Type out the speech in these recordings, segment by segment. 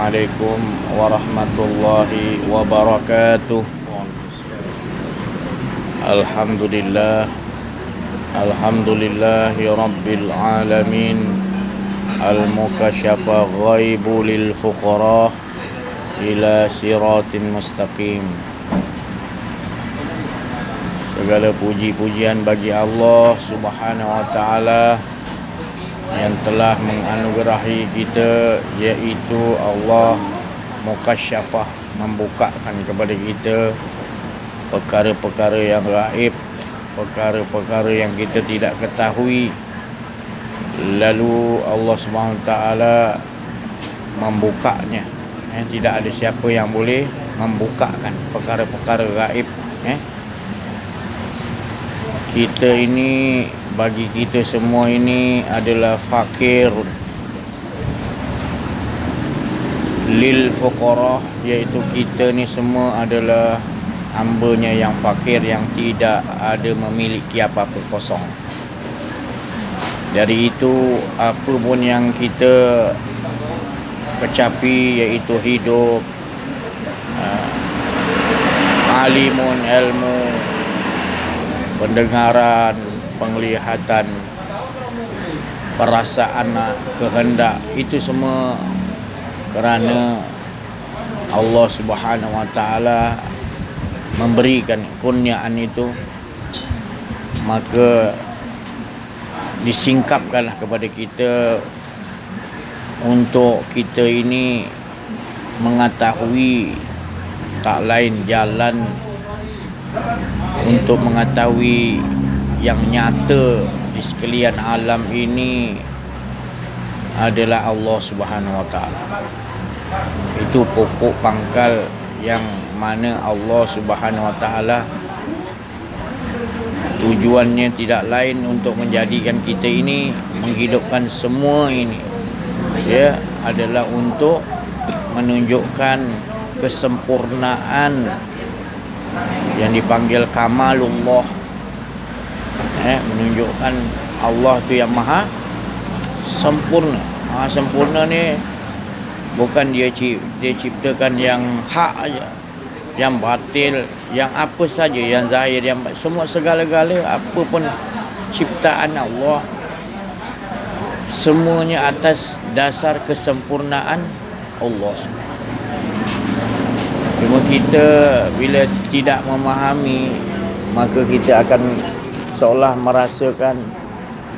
Assalamualaikum warahmatullahi wabarakatuh. Alhamdulillah, alhamdulillahi rabbil alamin. Al-mukasyafa ghaibu lil fuqara ila siratin mustaqim. Segala puji-pujian bagi Allah Subhanahu wa taala yang telah menganugerahi kita, iaitu Allah mukasyafah, membukakan kepada kita perkara-perkara yang gaib, perkara-perkara yang kita tidak ketahui. Lalu Allah Subhanahu wa taala membukanya. Tidak ada siapa yang boleh membukakan perkara-perkara gaib. Kita ini, bagi kita semua ini adalah fakir lil fuqara, iaitu kita ni semua adalah hambanya yang fakir, yang tidak ada memiliki apa-apa, kosong. Dari itu, apa pun yang kita kecapi, iaitu hidup, alimun, ilmu, pendengaran, penglihatan, perasaan, kehendak, itu semua kerana Allah Subhanahu wa taala memberikan kurniaan itu, maka disingkapkanlah kepada kita untuk kita ini mengetahui tak lain jalan untuk mengetahui yang nyata di sekalian alam ini adalah Allah Subhanahu wa taala. Itu pokok pangkal yang mana Allah Subhanahu wa taala tujuannya tidak lain untuk menjadikan kita ini, menghidupkan semua ini, adalah untuk menunjukkan kesempurnaan yang dipanggil kamalullah, menunjukkan Allah tu yang maha sempurna. Maha sempurna ni bukan dia ciptakan yang hak aja, yang batil, yang apa saja, yang zahir, yang semua, segala-gala apa pun ciptaan Allah, semuanya atas dasar kesempurnaan Allah. Cuma kita bila tidak memahami, maka kita akan seolah merasakan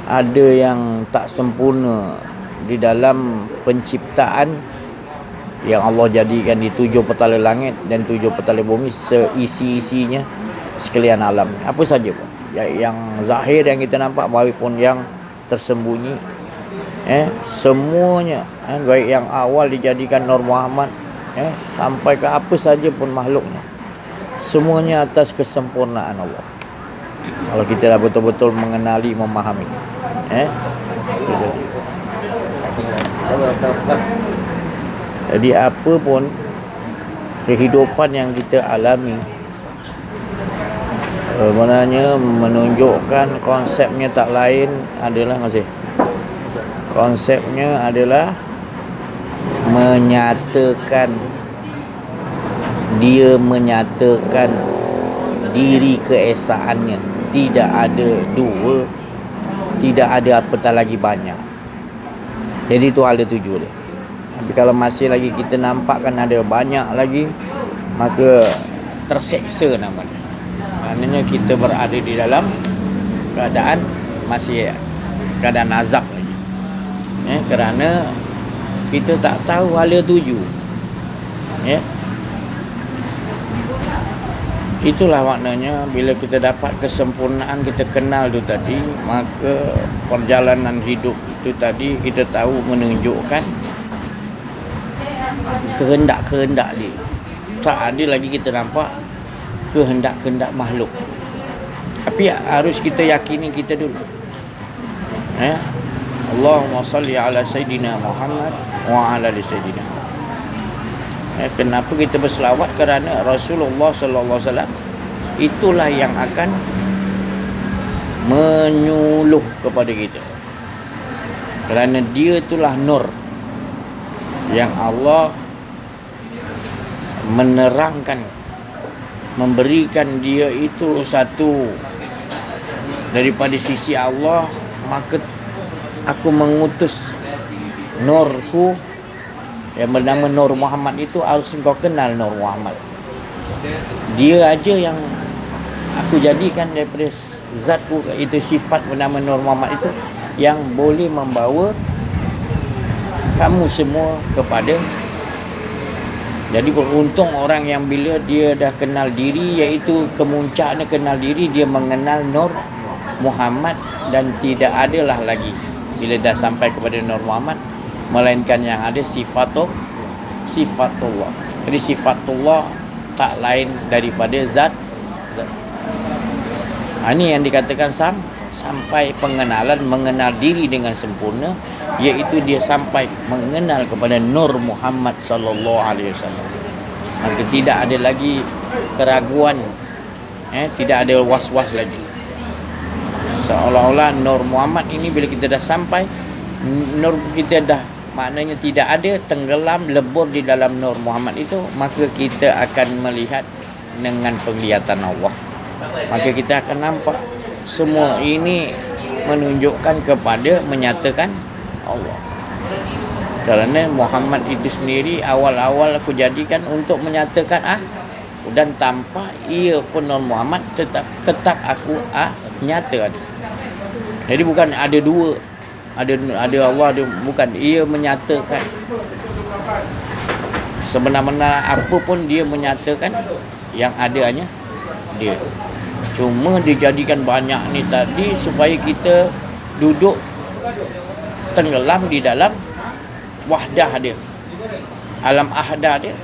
ada yang tak sempurna di dalam penciptaan yang Allah jadikan di 7 petala langit dan 7 petala bumi, seisi-isinya sekalian alam. Apa saja pun yang zahir yang kita nampak maupun yang tersembunyi, semuanya, baik yang awal dijadikan Nur Muhammad, sampai ke apa saja pun makhluknya, semuanya atas kesempurnaan Allah. Kalau kita dah betul-betul mengenali, memahami, jadi apa pun kehidupan yang kita alami, sebenarnya menunjukkan konsepnya tak lain adalah konsepnya adalah menyatakan diri keesaannya. Tidak ada dua, tidak ada apatah lagi banyak. Jadi itu hal tuju dia. Tapi kalau masih lagi kita nampakkan ada banyak lagi, maka terseksa namanya. Maknanya kita berada di dalam keadaan masih keadaan azab lagi, kerana kita tak tahu hala tuju. Itulah maknanya bila kita dapat kesempurnaan, kita kenal tu tadi, maka perjalanan hidup itu tadi kita tahu menunjukkan kehendak-kehendak dia. Tak ada lagi kita nampak kehendak-kehendak makhluk. Tapi harus kita yakini kita dulu. Allahumma salli ala Sayyidina Muhammad wa ala ali Sayyidina. Kenapa kita berselawat? Kerana Rasulullah sallallahu alaihi wasallam itulah yang akan menyuluh kepada kita. Kerana dia itulah nur yang Allah menerangkan, memberikan dia itu satu daripada sisi Allah, maka aku mengutus nurku yang bernama Nur Muhammad itu. Harus kau kenal Nur Muhammad. Dia aja yang aku jadikan daripada zatku, itu sifat bernama Nur Muhammad itu yang boleh membawa kamu semua kepada. Jadi beruntung orang yang bila dia dah kenal diri, iaitu kemuncaknya kenal diri, dia mengenal Nur Muhammad, dan tidak adalah lagi bila dah sampai kepada Nur Muhammad melainkan yang ada sifatullah. Jadi sifatullah tak lain daripada zat. Ini yang dikatakan sampai pengenalan, mengenal diri dengan sempurna, iaitu dia sampai mengenal kepada Nur Muhammad sallallahu alaihi wasallam. Maka tidak ada lagi keraguan, tidak ada was-was lagi. Seolah-olah Nur Muhammad ini bila kita dah sampai, nur kita dah, maknanya tidak ada, tenggelam, lebur di dalam Nur Muhammad itu, maka kita akan melihat dengan penglihatan Allah. Maka kita akan nampak semua ini menunjukkan kepada, menyatakan Allah. Kerana Muhammad itu sendiri awal-awal aku jadikan untuk menyatakan dan tanpa ia pun Nur Muhammad tetap aku nyata ada. Jadi bukan ada dua, ada Allah, ada, bukan, ia menyatakan. Sebenar-benar apa pun dia menyatakan, yang adanya dia. Cuma dijadikan banyak ni tadi supaya kita duduk tenggelam di dalam wahdah dia, alam ahdah dia.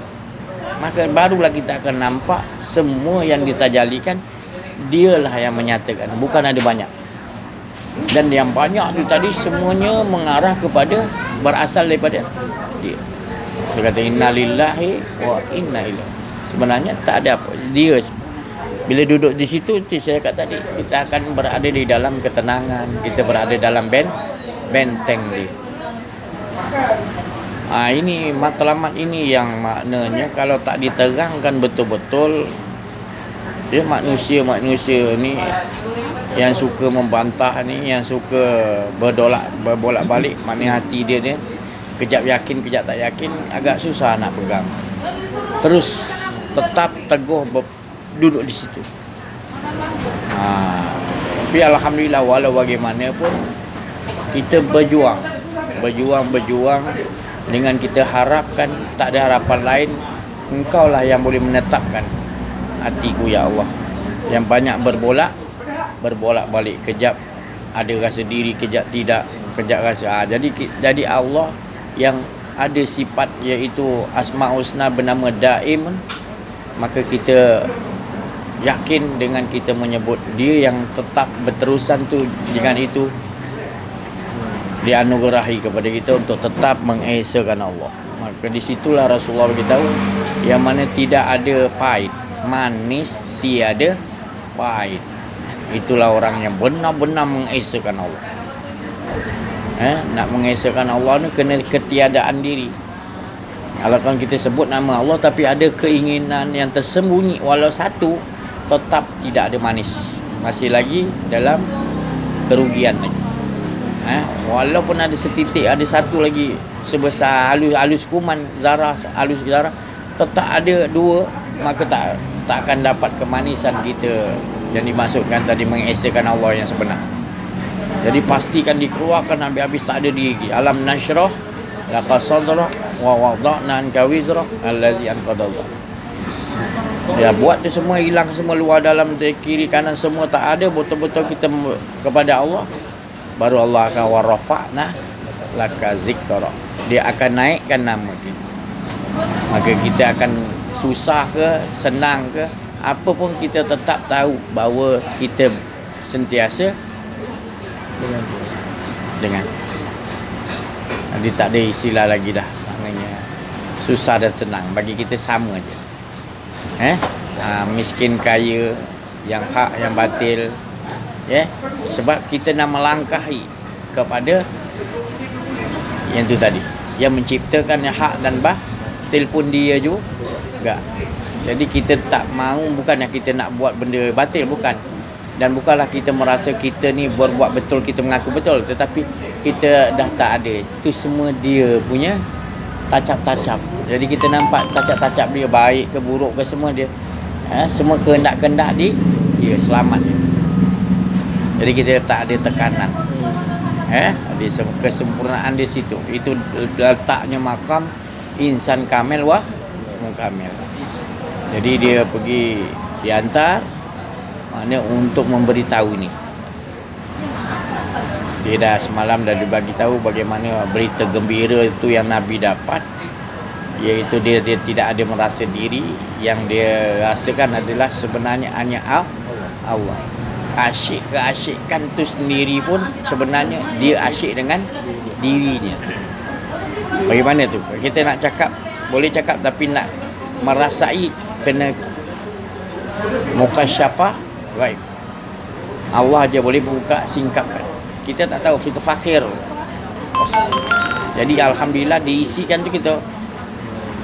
Maka barulah kita akan nampak semua yang ditajalikan, dialah yang menyatakan, bukan ada banyak. Dan yang banyak tu tadi semuanya mengarah kepada, berasal daripada dia. Dia kata innalillahi wa inna ilaihi. Sebenarnya tak ada apa, dia. Bila duduk di situ, saya kata tadi, kita akan berada di dalam ketenangan, kita berada dalam benteng dia. Ini matlamat ini yang maknanya kalau tak diterangkan betul-betul, dia manusia ni yang suka membantah ni, yang suka berbolak-balik, maknanya hati dia ni kejap yakin, kejap tak yakin, agak susah nak pegang. Terus tetap teguh duduk di situ. Tapi alhamdulillah, walau bagaimanapun kita berjuang dengan kita harapkan, tak ada harapan lain, Engkau lah yang boleh menetapkan hatiku ya Allah, yang banyak berbolak-balik, kejap ada rasa diri, kejap tidak, kejap rasa jadi Allah yang ada sifat iaitu Asma Husna bernama Daim. Maka kita yakin dengan kita menyebut dia yang tetap berterusan tu, dengan itu dianugerahi kepada kita untuk tetap mengesakan Allah. Maka di situlah Rasulullah beritahu yang mana tidak ada pahit, manis tiada pahit. Itulah orang yang benar-benar mengesakan Allah. Nak mengesakan Allah ni kena ketiadaan diri. Kalau kan kita sebut nama Allah tapi ada keinginan yang tersembunyi walau satu, tetap tidak ada manis, masih lagi dalam kerugian lagi. Walaupun ada setitik, ada satu lagi sebesar halus kuman zarah, halus zarah, tetap ada dua, maka tak akan dapat kemanisan kita yang dimaksudkan tadi, mengesakan Allah yang sebenar. Jadi pastikan dikeluarkan habis-habis, tak ada di alam nasyrah laqad sadrah wa wada'na anka wizrah allazi anqadha. Dia buat tu semua hilang, semua luar dalam, kiri kanan semua tak ada, betul-betul kita kepada Allah, baru Allah akan warafa'na laka zikra, dia akan naikkan nama kita. Maka kita akan susah ke senang ke apa pun, kita tetap tahu bahawa kita sentiasa dengan jadi tak ada istilah lagi dah, maknanya susah dan senang bagi kita sama je. Miskin kaya, yang hak yang batil, sebab kita nak melangkahi kepada yang tu tadi, yang menciptakan yang hak dan batil pun dia Tak. Jadi kita tak mahu, bukannya kita nak buat benda batil, bukan. Dan bukanlah kita merasa kita ni berbuat betul, kita mengaku betul, tetapi kita dah tak ada. Itu semua dia punya tacap-tacap. Jadi kita nampak tacap-tacap dia, baik ke buruk ke semua dia, semua kehendak-kehendak dia selamat dia. Jadi kita tak ada tekanan. Ada kesempurnaan di situ. Itu letaknya makam insan kamil wa mukamil. Jadi dia pergi dihantar, maknanya untuk memberitahu ni. Dia dah semalam dah dibagi tahu bagaimana berita gembira itu yang Nabi dapat, iaitu dia tidak ada merasa diri. Yang dia rasakan adalah sebenarnya hanya Allah. Keasyikan tu sendiri pun sebenarnya dia asyik dengan dirinya. Bagaimana tu? Kita nak cakap, boleh cakap, tapi nak merasai kena mukasyafah ghaib. Allah aja boleh buka singkapkan. Kita tak tahu, kita fakir. Jadi alhamdulillah diisikan tu, kita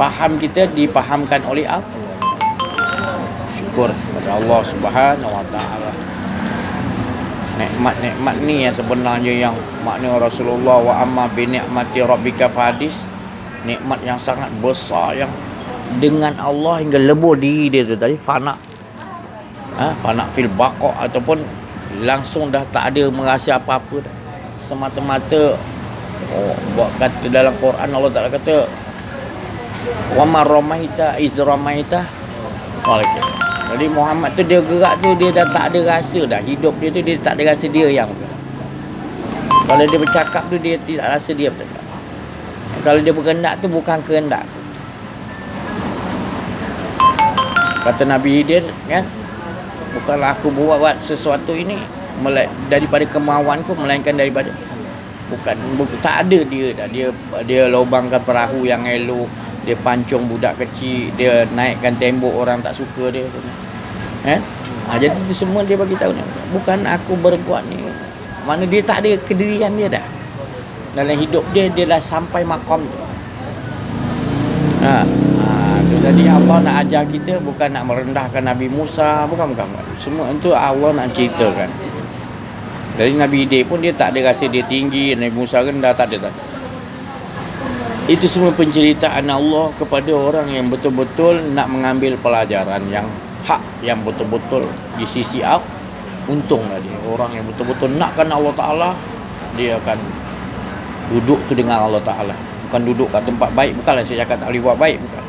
faham, kita dipahamkan oleh Allah. Syukur kepada Allah Subhanahu wa taala. Nikmat-nikmat ni yang sebenarnya yang makna Rasulullah wa amma bi ni'mati rabbika fahadis. Nikmat yang sangat besar, yang dengan Allah hingga lebur diri dia tu tadi, fana. Fana fil baqa, ataupun langsung dah tak ada merasa apa-apa dah. Semata-mata buat kata dalam Quran, Allah Taala kata wa ma ramaita iz ramaita. Jadi Muhammad tu dia gerak tu, dia dah tak ada rasa dah. Hidup dia tu dia tak ada rasa dia yang. Kalau dia bercakap tu dia tidak rasa dia bercakap. Kalau dia berkehendak tu bukan kehendak. Kata Nabi Hidir kan, bukanlah aku buat sesuatu ini daripada kemauanku, melainkan daripada bukan tak ada dia dah. Dia lubangkan perahu yang elok, dia pancung budak kecil, dia naikkan tembok orang tak suka dia. Jadi itu semua dia bagi tahu ni, bukan aku berbuat ni. Mana dia tak ada kedirian dia dah. Dalam hidup dia dah sampai maqam tu. Jadi Allah nak ajar kita, bukan nak merendahkan Nabi Musa, bukan. Semua itu Allah nak ceritakan. Dari Nabi Hidir pun dia tak ada rasa dia tinggi, Nabi Musa rendah, tak ada. Itu semua penceritaan Allah kepada orang yang betul-betul nak mengambil pelajaran yang hak, yang betul-betul di sisi Allah. Untunglah dia, orang yang betul-betul nakkan Allah Ta'ala, dia akan duduk tu dengan Allah Ta'ala. Bukan duduk kat tempat baik, bukanlah saya cakap tak boleh buat baik, bukan.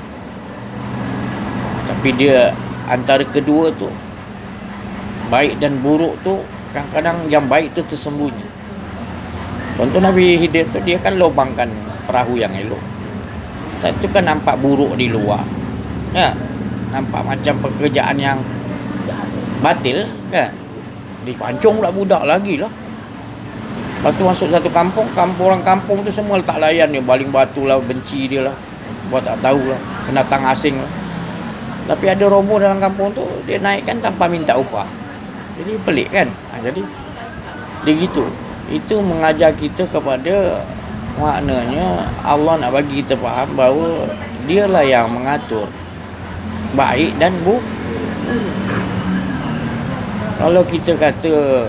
Tapi dia antara kedua tu, baik dan buruk tu, kadang-kadang yang baik tu tersembunyi. Contoh Nabi Hidir tu, dia kan lubangkan perahu yang elok. Itu kan nampak buruk di luar, nampak macam pekerjaan yang batil kan. Dipancung pula budak lagi lah. Lepas tu masuk satu kampung, orang kampung tu semua tak layan dia, baling batu lah, benci dia lah, buat tak tahu lah, pendatang asing lah. Tapi ada roboh dalam kampung tu, dia naikkan tanpa minta upah. Jadi pelik kan. Jadi dia gitu. Itu mengajar kita kepada, maknanya Allah nak bagi kita faham bahawa dialah yang mengatur baik dan buruk. Kalau kita kata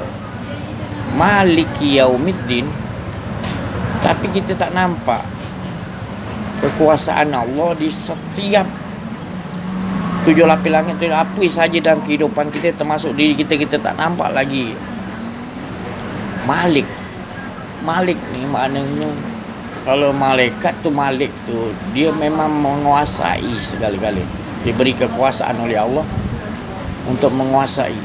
Maliki Yaumiddin, tapi kita tak nampak kekuasaan Allah di setiap 7 lapis langit tu, apa saja dalam kehidupan kita, termasuk diri kita, kita tak nampak lagi. Malik ni maknanya, kalau malaikat tu, Malik tu dia memang menguasai segala-gala. Diberi kekuasaan oleh Allah untuk menguasai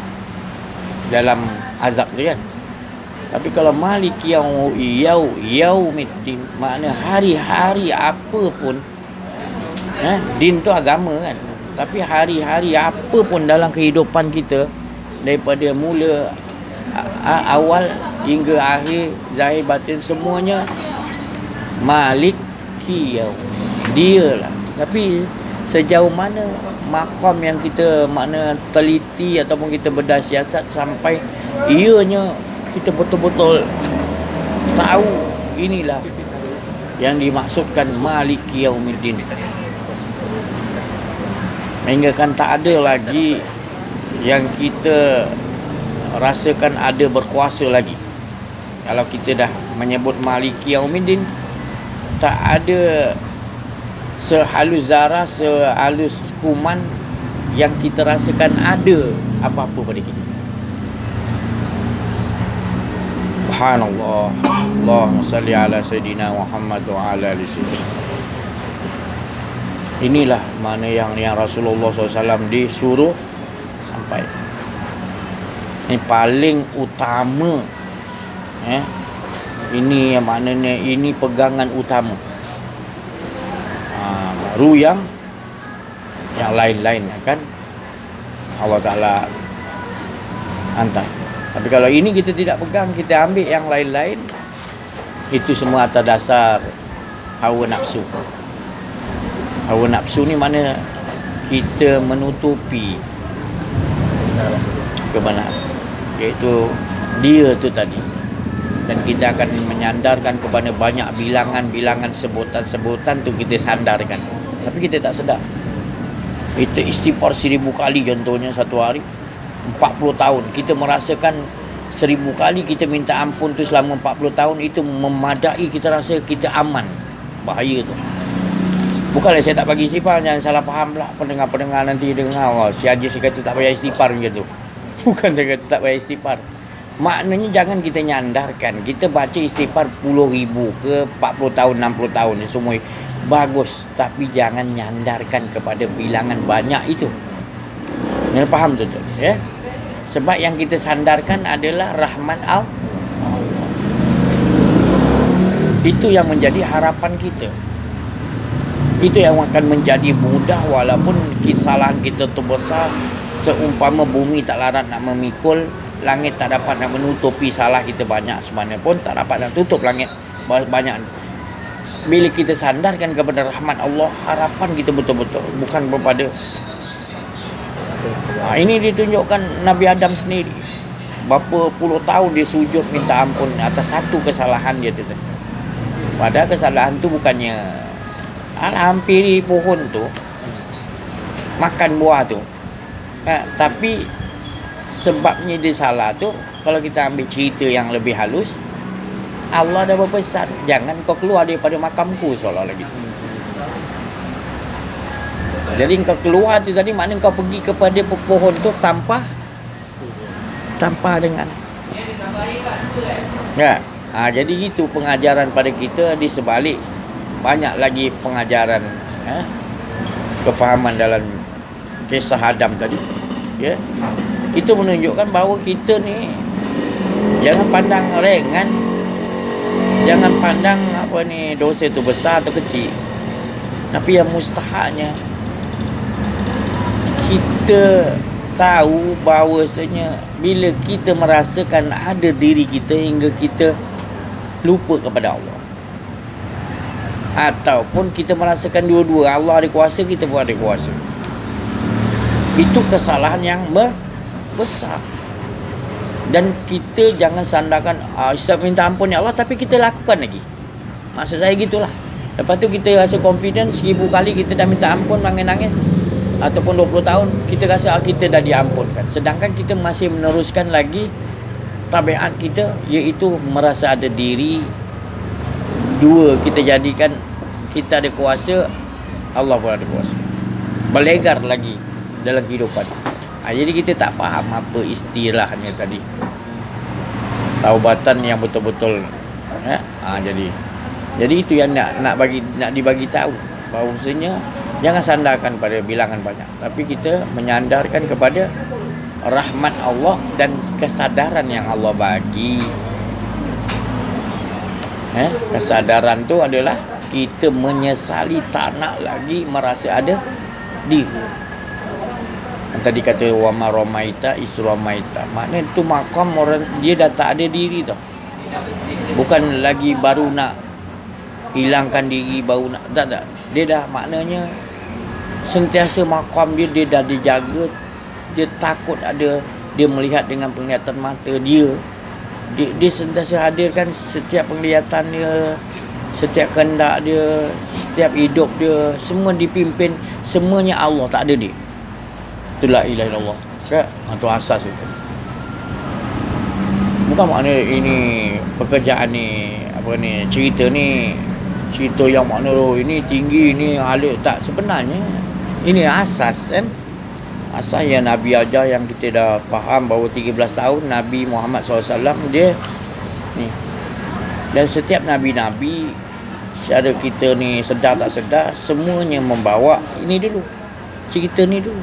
dalam azab tu kan. Tapi kalau Malik Yaumiddin, makna hari-hari apa pun, din tu agama kan. Tapi hari-hari apa pun dalam kehidupan kita, daripada mula awal hingga akhir, zahir batin, semuanya Malik dia lah. Tapi sejauh mana maqam yang kita makna teliti ataupun kita bedah siasat sampai ianya kita betul-betul tahu inilah yang dimaksudkan Maliki Yaumiddin. Hingga kan tak ada lagi yang kita rasakan ada berkuasa lagi. Kalau kita dah menyebut Maliki Yaumiddin, tak ada sehalus zarah, sehalus kuman yang kita rasakan ada apa-apa pada kita. Subhanallah. Allahumma salli ala Sayyidina Muhammad wa ala ali Sayyidina. Inilah mana yang Rasulullah SAW disuruh sampai. Ini paling utama. Ini yang maknanya ini pegangan utama. Baru yang lain-lain kan Allah Ta'ala hantar. Tapi kalau ini kita tidak pegang, kita ambil yang lain-lain, itu semua atas dasar hawa nafsu. Hawa nafsu ni mana kita menutupi kebenaran, iaitu dia tu tadi. Dan kita akan menyandarkan kepada banyak bilangan-bilangan, sebutan-sebutan tu kita sandarkan. Tapi kita tak sedar. Kita istighfar 1000 kali contohnya satu hari, 40 tahun. Kita merasakan 1000 kali kita minta ampun tu selama 40 tahun, itu memadai, kita rasa kita aman. Bahaya tu. Bukanlah saya tak bagi istighfar, jangan salah faham pula pendengar-pendengar nanti dengar, si Haji si kata tak payah istighfar macam tu. Bukan dia kata tak payah istighfar. Maknanya jangan kita nyandarkan. Kita baca istighfar 10,000 ke 40 tahun, 60 tahun ni semua bagus, tapi jangan nyandarkan kepada bilangan banyak itu. Anda faham betul ya? Sebab yang kita sandarkan adalah rahmat Allah. Itu yang menjadi harapan kita. Itu yang akan menjadi mudah walaupun kesalahan kita tu besar. Seumpama bumi tak larat nak memikul, langit tak dapat nak menutupi salah kita banyak semana pun tak dapat nak tutup langit banyak. Bila kita sandarkan kepada rahmat Allah, harapan kita betul-betul bukan kepada ini ditunjukkan Nabi Adam sendiri. Berapa puluh tahun dia sujud minta ampun atas satu kesalahan dia tu. Padahal kesalahan tu bukannya hampiri pohon tu, makan buah tu. Tapi sebabnya dia salah tu, kalau kita ambil cerita yang lebih halus, Allah dah berpesan, jangan kau keluar daripada makamku, seolah-olah gitu. Jadi kau keluar tu tadi maknanya kau pergi kepada pohon tu tanpa dengan ya. Jadi itu pengajaran pada kita. Di sebalik banyak lagi pengajaran, kefahaman dalam kisah Adam tadi, ya. Itu menunjukkan bahawa kita ni jangan pandang ringan, jangan pandang dosa itu besar atau kecil. Tapi yang mustahaknya kita tahu bahawasanya bila kita merasakan ada diri kita hingga kita lupa kepada Allah, ataupun kita merasakan dua-dua, Allah ada kuasa, kita pun ada kuasa, itu kesalahan yang besar. Dan kita jangan sandarkan Ustaz minta ampun ya Allah, tapi kita lakukan lagi. Maksud saya gitulah. Lepas tu kita rasa confident 1000 kali kita dah minta ampun nangis-nangis, ataupun 20 tahun kita rasa kita dah diampunkan, sedangkan kita masih meneruskan lagi tabiat kita, iaitu merasa ada diri. Dua, kita jadikan kita ada kuasa, Allah pun ada kuasa, berlegar lagi dalam kehidupan. Jadi kita tak faham apa istilahnya tadi, taubatan yang betul-betul jadi itu yang nak dibagi tahu, bahawasanya jangan sandarkan pada bilangan banyak, tapi kita menyandarkan kepada rahmat Allah dan kesadaran yang Allah bagi. Kesadaran tu adalah kita menyesali, tak nak lagi merasa ada diri. Tadi kata wa ma ramaita isramaita, maknanya tu makam orang dia dah tak ada diri tau. Bukan lagi baru nak hilangkan diri, baru nak tak. Dia dah maknanya sentiasa makam dia dah dijaga. Dia takut ada, dia melihat dengan penglihatan mata dia sentiasa hadirkan setiap penglihatan dia, setiap kehendak dia, setiap hidup dia, semua dipimpin, semuanya Allah, tak ada dia. Tu la ilaha illallah. Kan? Itu asas itu. Bukan makna ini pekerjaan ni, apa ni, cerita yang makna ini tinggi, ini alik, tak. Sebenarnya ini asas kan. Asas yang Nabi ajar, yang kita dah faham bahawa 13 tahun Nabi Muhammad SAW dia ni. Dan setiap Nabi-Nabi, secara kita ni sedar tak sedar, semuanya membawa ini dulu, cerita ni dulu.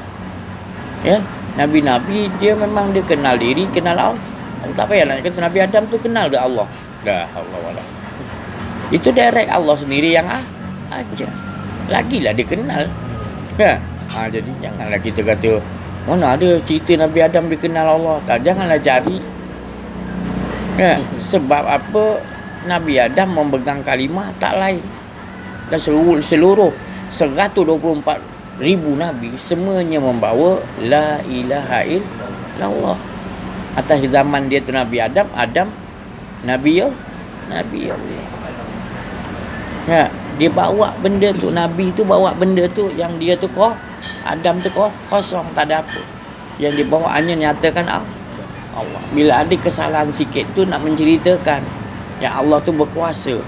Ya, Nabi-Nabi dia memang dia kenal diri, kenal Allah. Tak payah nak kata Nabi Adam tu kenal dah Allah. Dah Allah wala. Itu direct Allah sendiri yang aja. Lagilah dia kenal. Ya. Jadi janganlah kita kata mana ada cerita Nabi Adam dia kenal Allah. Tak, janganlah cari. Ya, sebab apa? Nabi Adam memegang kalimah tak lain. Dan seluruh 124,000 Nabi semuanya membawa la ilaha illallah. Atas zaman dia tu Nabi Adam Nabi Allah. Ya, dia bawa benda tu, Nabi tu bawa benda tu yang dia tu Adam tu kosong, tak ada apa. Yang dia bawa hanya nyatakan Allah. Bila ada kesalahan sikit tu nak menceritakan yang Allah tu berkuasa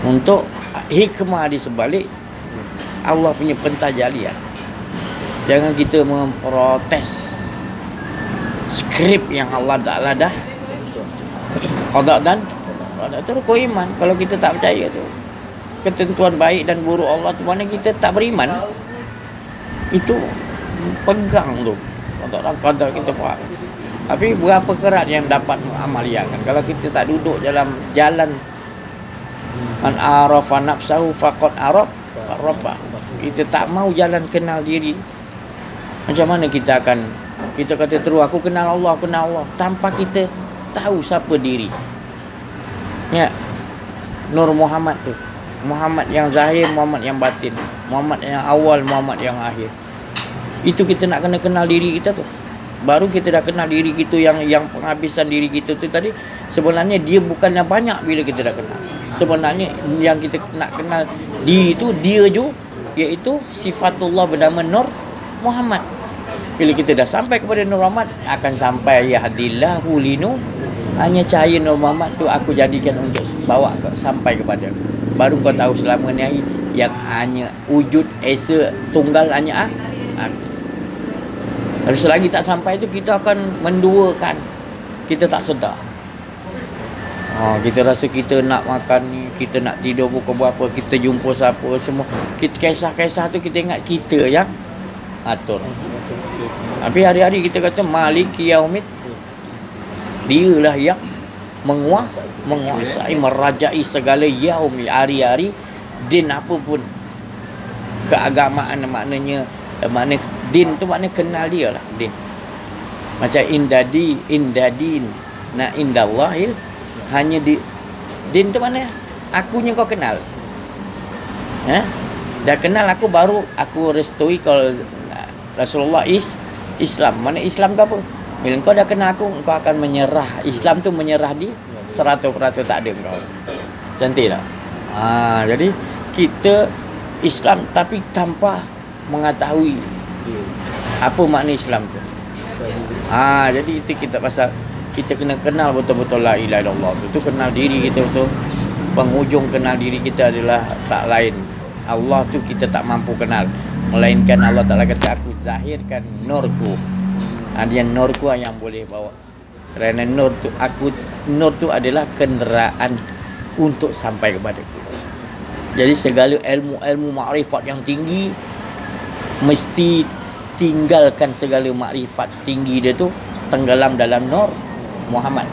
untuk hikmah di sebalik Allah punya pentajalian. Jangan kita memprotes skrip yang Allah Ta'ala dah qada dan itu rukun iman. Kalau kita tak percaya tu ketentuan baik dan buruk Allah tu, mana kita tak beriman, itu pegang tu qada kita faham. Tapi berapa kerat yang dapat mengamaliakan kalau kita tak duduk dalam jalan man arafa nafsahu faqad araf rabbah. Kita tak mau jalan kenal diri, macam mana kita kata terus aku kenal Allah tanpa kita tahu siapa diri. Ya, Nur Muhammad tu, Muhammad yang zahir, Muhammad yang batin, Muhammad yang awal, Muhammad yang akhir. Itu kita nak kena kenal diri kita tu. Baru kita dah kenal diri kita yang penghabisan diri kita tu tadi. Sebenarnya dia bukannya banyak bila kita dah kenal. Sebenarnya yang kita nak kenal diri tu dia je, iaitu sifatullah bernama Nur Muhammad. Bila kita dah sampai kepada Nur Muhammad, akan sampai yahdillahu linu, hanya cahaya Nur Muhammad tu aku jadikan untuk bawa sampai kepada. Baru kau tahu selama ni yang hanya wujud esa tunggal hanya aku. Lalu selagi tak sampai tu kita akan menduakan. Kita tak sedar. Kita rasa kita nak makan ni, kita nak tidur pukul berapa, kita jumpa siapa, semua. Kita kisah-kisah tu kita ingat kita yang atur. Tapi hari-hari kita kata Maliki Yaumid, dialah yang menguasai, merajai segala yaumi, hari-hari, din apapun keagamaan. Maknanya din tu maknanya kenal dia lah, din. Macam indadin na indallahil, hanya din tu mana akunya kau kenal. Dah kenal aku, baru aku restui kalau Rasulullah Islam. Mana Islam ke apa? Bila kau dah kenal aku, kau akan menyerah. Islam tu menyerah di 100% tak ada kau. Cantik tak? Jadi kita Islam tapi tanpa mengetahui apa makna Islam tu. Jadi itu kita pasal kita kena kenal betul-betul la ilaha illallah tu kenal diri kita tu. Penghujung kenal diri kita adalah tak lain, Allah tu kita tak mampu kenal, melainkan Allah Ta'ala kata aku zahirkan nurku. Dia nurku yang boleh bawa. Kerana nur tu adalah kenderaan untuk sampai kepada aku. Jadi segala ilmu makrifat yang tinggi mesti tinggalkan segala makrifat tinggi dia tu, tenggelam dalam Nur Muhammad.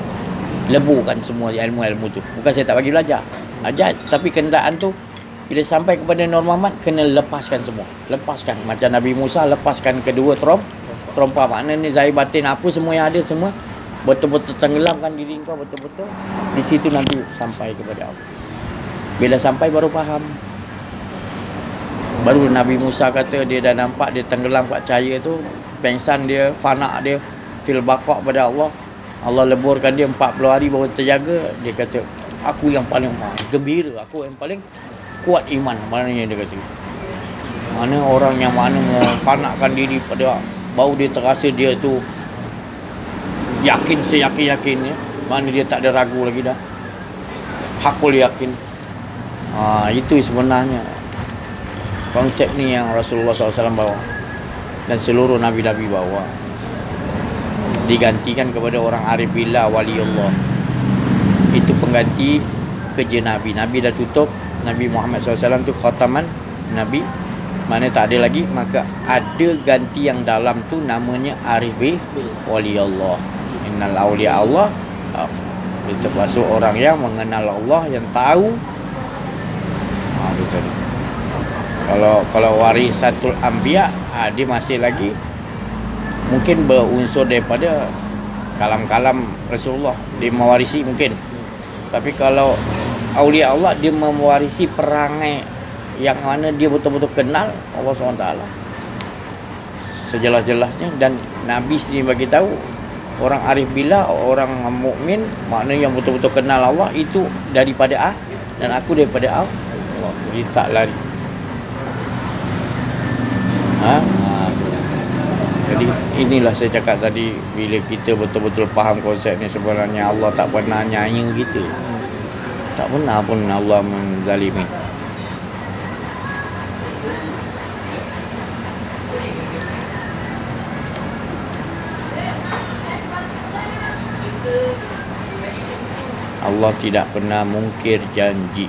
Leburkan semua ilmu-ilmu tu. Bukan saya tak bagi belajar, ajar, tapi kenderaan tu bila sampai kepada Nur Muhammad kena lepaskan semua. Lepaskan macam Nabi Musa lepaskan kedua trompa. Maknanya zahir batin apa semua yang ada semua betul-betul tenggelamkan diri kau betul-betul. Di situ nanti sampai kepada Allah. Bila sampai baru faham. Baru Nabi Musa kata dia dah nampak dia tenggelam kat cahaya tu, pengsan dia, fana dia, fil baqa' pada Allah. Allah leburkan dia 40 hari baru terjaga. Dia kata aku yang paling gembira, aku yang paling kuat iman. Maknanya dia kata gitu. Mana orang yang mana memfanakkan diri pada baru dia terasa dia tu yakin seyakin-yakinnya, mana dia tak ada ragu lagi dah, hakul yakin. Itu sebenarnya konsep ni yang Rasulullah SAW bawa dan seluruh Nabi-Nabi bawa. Digantikan kepada orang arif billah, waliullah. Itu pengganti kerja Nabi. Nabi dah tutup. Nabi Muhammad SAW tu khataman Nabi, mana tak ada lagi. Maka ada ganti yang dalam tu namanya arif waliullah. Innal awliya Allah, itu termasuk orang yang mengenal Allah, yang tahu. Itu tadi. Kalau warisatul anbiya, dia masih lagi mungkin berunsur daripada kalam-kalam Rasulullah, dia mewarisi mungkin. Tapi kalau awliya Allah, dia mewarisi perangai yang mana dia betul-betul kenal Allah SWT sejelas-jelasnya. Dan Nabi sendiri bagi tahu, orang arif billah, orang mukmin, makna yang betul-betul kenal Allah itu daripada dan aku daripada Allah. Dia tak lari. Jadi inilah saya cakap tadi, bila kita betul-betul faham konsep ni, sebenarnya Allah tak pernah nyayang kita. Tak pernah pun Allah menzalimi. Allah tidak pernah mungkir janji.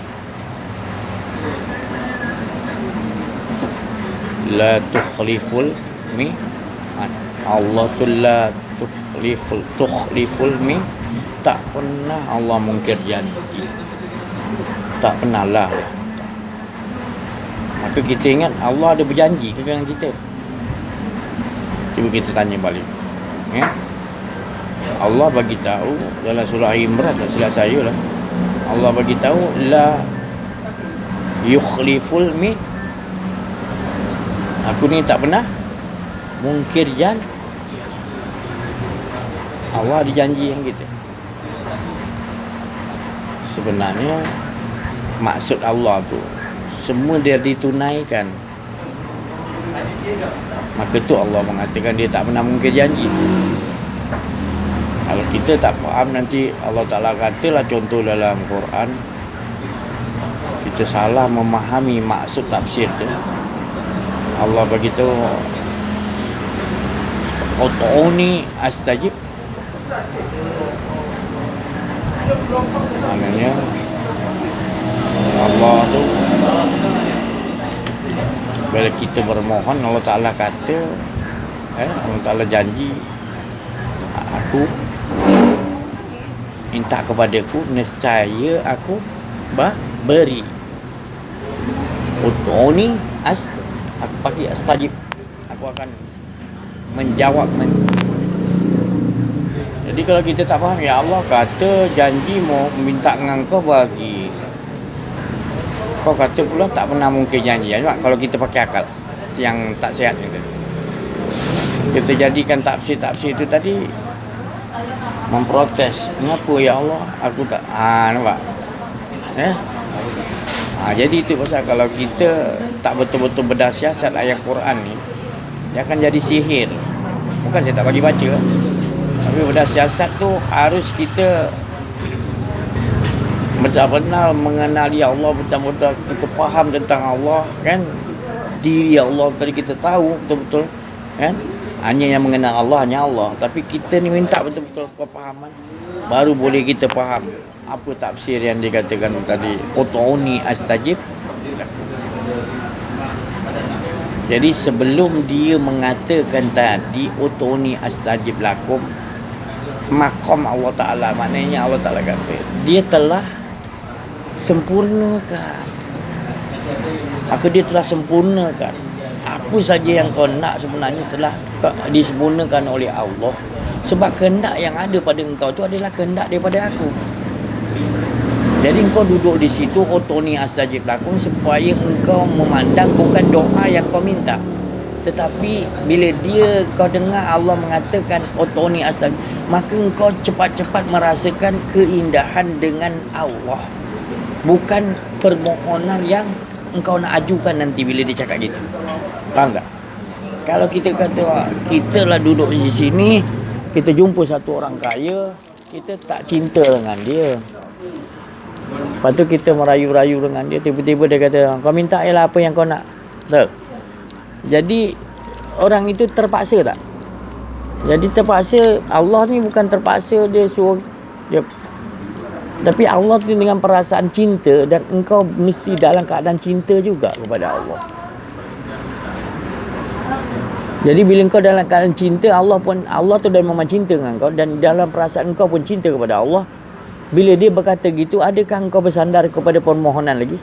La tukhliful Allah tu la tukhliful tak pernah Allah mungkir janji. Tak pernah lah. Maka kita ingat Allah ada berjanji ke dengan kita? Cuba kita tanya balik. Allah bagi tahu dalam surah Imran, tak silap saya lah, Allah bagi tahu la yukhliful aku ni tak pernah mungkir janji. Allah ada janji yang kita. Sebenarnya maksud Allah tu semua dia ditunaikan. Maka tu Allah mengatakan dia tak pernah mungkir janji. Kalau kita tak faham, nanti Allah Ta'ala katalah contoh dalam Quran, kita salah memahami maksud tafsir tu. Allah beritahu, Ud'uni astajib. Maknanya Allah tu, bila kita bermohon, Allah Ta'ala kata, Allah Ta'ala janji, aku minta kepadaku, nescaya aku beri. Ud'uni aku pagi astajib, aku akan menjawab. Jadi kalau kita tak faham, ya Allah kata janji mau minta dengan kau bagi, kau kata pula tak pernah mungkin janji. Sebab kalau kita pakai akal yang tak sihat itu, kita jadikan tafsir-tafsir itu tadi memprotes. Kenapa ya Allah aku tak nampak? Jadi itu pasal kalau kita tak betul-betul bedah siasat ayat Quran ni, dia akan jadi sihir. Bukan saya tak bagi baca, tapi bedah siasat tu harus kita benar-benar mengenali Allah, betul-betul kita faham tentang Allah, kan? Diri Allah tadi kita tahu betul-betul, kan? Hanya yang mengenal Allah hanya Allah. Tapi kita ni minta betul-betul kefahaman, baru boleh kita faham apa tafsir yang dikatakan tadi, Ud'uni astajib. Jadi sebelum dia mengatakan tadi Ud'uni astajib lakum, maqam Allah Ta'ala, maknanya Allah Ta'ala kata dia telah sempurnakan. Maka dia telah sempurnakan apa saja yang kau nak, sebenarnya telah disempurnakan oleh Allah. Sebab kehendak yang ada pada engkau tu adalah kehendak daripada aku. Jadi engkau duduk di situ, Ud'uni astajib lakum, supaya engkau memandang bukan doa yang kau minta, tetapi bila kau dengar Allah mengatakan Ud'uni astajib, maka engkau cepat-cepat merasakan keindahan dengan Allah, bukan permohonan yang engkau nak ajukan nanti bila dia cakap gitu. Faham tak? Kalau kita kata kita lah duduk di sini, kita jumpa satu orang kaya, kita tak cinta dengan dia. Lepas tu kita merayu-rayu dengan dia, tiba-tiba dia kata, kau minta ialah apa yang kau nak. Betul? Jadi orang itu terpaksa tak? Jadi terpaksa. Allah ni bukan terpaksa dia suruh dia, tapi Allah tu dengan perasaan cinta, dan engkau mesti dalam keadaan cinta juga kepada Allah. Jadi bila engkau dalam keadaan cinta, Allah tu dah memang cinta dengan kau, dan dalam perasaan engkau pun cinta kepada Allah. Bila dia berkata gitu, adakah engkau bersandar kepada permohonan lagi?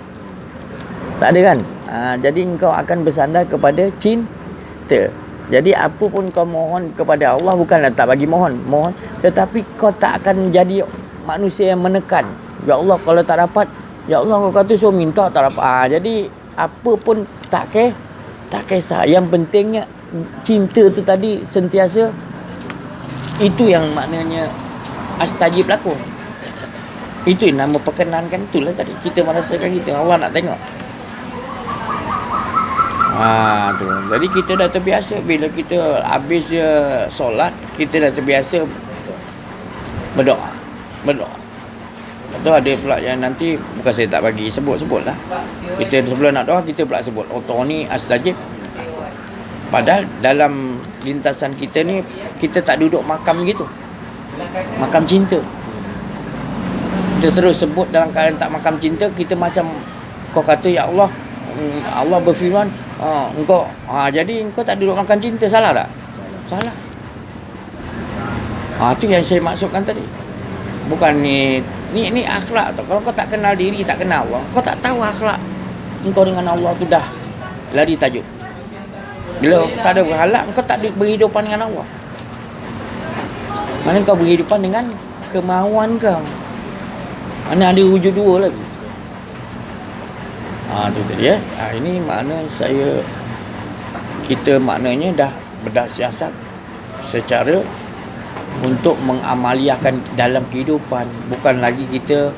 Tak ada kan? Jadi engkau akan bersandar kepada cinta. Jadi apa pun kau mohon kepada Allah, bukanlah tak bagi mohon, tetapi kau tak akan jadi manusia yang menekan. Ya Allah, kalau tak dapat, ya Allah kau kata suruh minta tak dapat. Jadi apa pun tak kisah. Yang pentingnya cinta tu tadi sentiasa. Itu yang maknanya astajib lakum. Itu nama perkenankan, itulah tadi kita merasakan kita Allah nak tengok. Tu. Jadi kita dah terbiasa bila kita habis solat, kita dah terbiasa berdoa. Lepas ada pula yang nanti, bukan saya tak bagi sebut lah. Kita sebelum nak doa, kita pula sebut ni astajib. Padahal dalam lintasan kita ni, kita tak duduk makam gitu, makam cinta. Kita terus sebut dalam keadaan tak makam cinta. Kita macam kau kata, ya Allah, Allah berfirman, engkau jadi engkau tak duduk makan cinta. Salah tak? Salah. Itu yang saya maksudkan tadi. Bukan ni akhlak tu. Kalau kau tak kenal diri, tak kenal Allah, kau tak tahu akhlak engkau dengan Allah tu, dah lari tajuk. Bila tak ada berhalak, engkau tak ada berhidupan dengan Allah. Mana kau berhidupan dengan kemauan kau. Mana ada wujud dua lagi. Tu tadi ini makna kita maknanya dah bersiasat secara untuk mengamaliahkan dalam kehidupan. Bukan lagi kita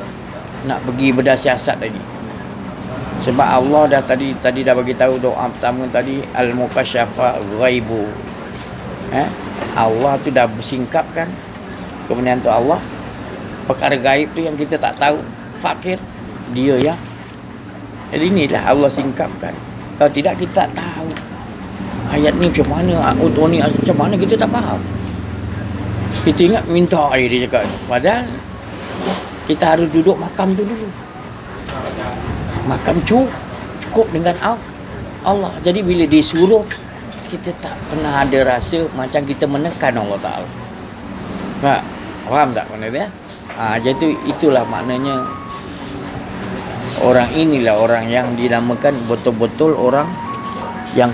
nak pergi bersiasat lagi. Sebab Allah dah tadi dah bagi tahu doa pertama tadi, al-mukasyafa ghaibu. Allah tu dah bersingkapkan kebenaran tu Allah. Perkara gaib tu yang kita tak tahu, fakir dia ya. Jadi inilah Allah singkapkan. Kalau tidak kita tak tahu ayat ni macam mana, ni macam mana, kita tak faham. Kita ingat minta air dia cakap. Padahal kita harus duduk makam tu dulu. Makam cukup dengan Allah. Jadi bila disuruh, kita tak pernah ada rasa macam kita menekan Allah Ta'ala. Faham tak mana dia? Jadi itulah maknanya orang inilah orang yang dinamakan betul-betul orang yang